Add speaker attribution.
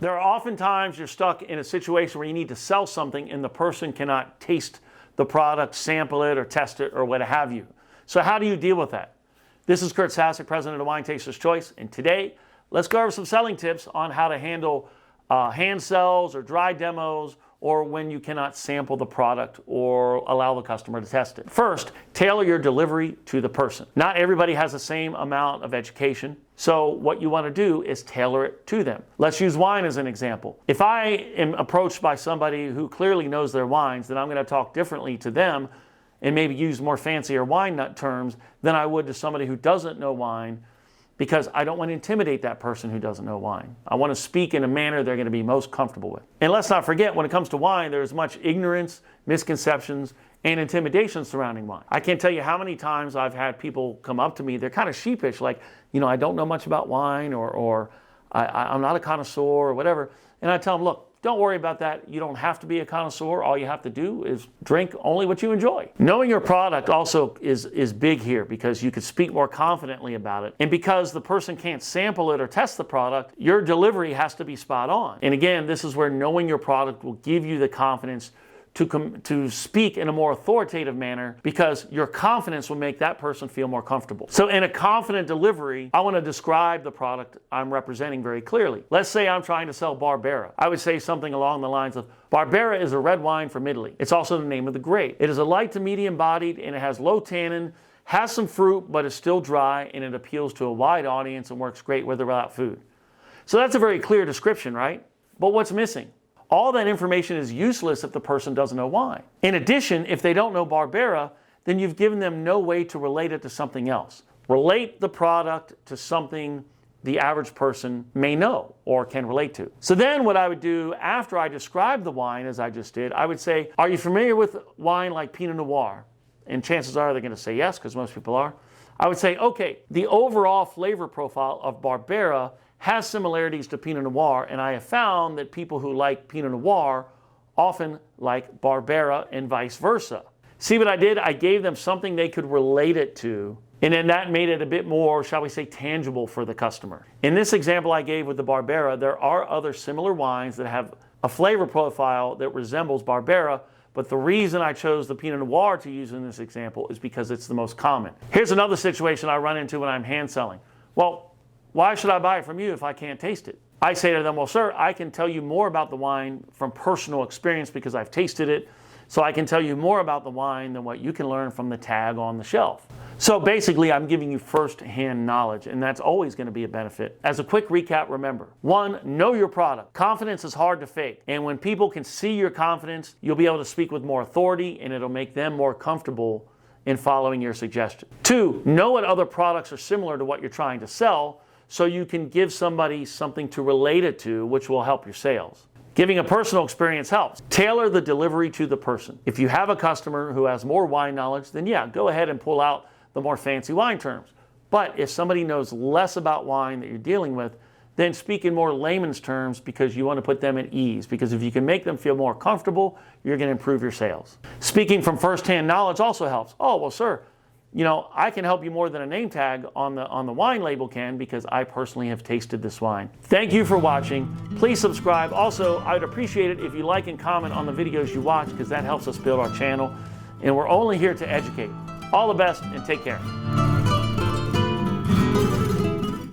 Speaker 1: There are often times you're stuck in a situation where you need to sell something and the person cannot taste the product, sample it, or test it, or what have you. So how do you deal with that? This is Kurt Sasek, president of Wine Taster's Choice, and today let's go over some selling tips on how to handle hand sells or dry demos, or when you cannot sample the product or allow the customer to test it. First, tailor your delivery to the person. Not everybody has the same amount of education, so what you want to do is tailor it to them. Let's use wine as an example. If I am approached by somebody who clearly knows their wines, then I'm going to talk differently to them and maybe use more fancier wine nut terms than I would to somebody who doesn't know wine, because I don't want to intimidate that person who doesn't know wine. I want to speak in a manner they're going to be most comfortable with. And let's not forget, when it comes to wine, there's much ignorance, misconceptions, and intimidation surrounding wine. I can't tell you how many times I've had people come up to me, they're kind of sheepish, like, I don't know much about wine, or I'm not a connoisseur, or whatever. And I tell them, look, don't worry about that. You don't have to be a connoisseur. All you have to do is drink only what you enjoy. Knowing your product also is big here, because you can speak more confidently about it. And because the person can't sample it or test the product, your delivery has to be spot on. And again, this is where knowing your product will give you the confidence to speak in a more authoritative manner, because your confidence will make that person feel more comfortable. So in a confident delivery, I want to describe the product I'm representing very clearly. Let's say I'm trying to sell Barbera. I would say something along the lines of, Barbera is a red wine from Italy. It's also the name of the grape. It is a light to medium bodied, and it has low tannin, has some fruit, but is still dry, and it appeals to a wide audience and works great with or without food. So that's a very clear description, right? But what's missing? All that information is useless if the person doesn't know wine. In addition, if they don't know Barbera, then you've given them no way to relate it to something else. Relate the product to something the average person may know or can relate to. So then what I would do after I describe the wine, as I just did, I would say, are you familiar with wine like Pinot Noir? And chances are they're going to say yes, because most people are. I would say, okay, the overall flavor profile of Barbera has similarities to Pinot Noir, and I have found that people who like Pinot Noir often like Barbera and vice versa. See what I did? I gave them something they could relate it to, and then that made it a bit more, shall we say, tangible for the customer. In this example I gave with the Barbera, there are other similar wines that have a flavor profile that resembles Barbera, but the reason I chose the Pinot Noir to use in this example is because it's the most common. Here's another situation I run into when I'm hand selling. Well, why should I buy it from you if I can't taste it? I say to them, well, sir, I can tell you more about the wine from personal experience because I've tasted it. So I can tell you more about the wine than what you can learn from the tag on the shelf. So basically, I'm giving you first-hand knowledge, and that's always going to be a benefit. As a quick recap, remember, 1, know your product. Confidence is hard to fake, and when people can see your confidence, you'll be able to speak with more authority, and it'll make them more comfortable in following your suggestion. 2, know what other products are similar to what you're trying to sell, so you can give somebody something to relate it to, which will help your sales. Giving a personal experience helps. Tailor the delivery to the person. If you have a customer who has more wine knowledge, then yeah, go ahead and pull out the more fancy wine terms. But if somebody knows less about wine that you're dealing with, then speak in more layman's terms, because you want to put them at ease. Because if you can make them feel more comfortable, you're going to improve your sales. Speaking from first-hand knowledge also helps. Oh, well, sir, I can help you more than a name tag on the wine label can, because I personally have tasted this wine. Thank you for watching. Please subscribe. Also, I would appreciate it if you like and comment on the videos you watch, because that helps us build our channel. And we're only here to educate. All the best, and take care.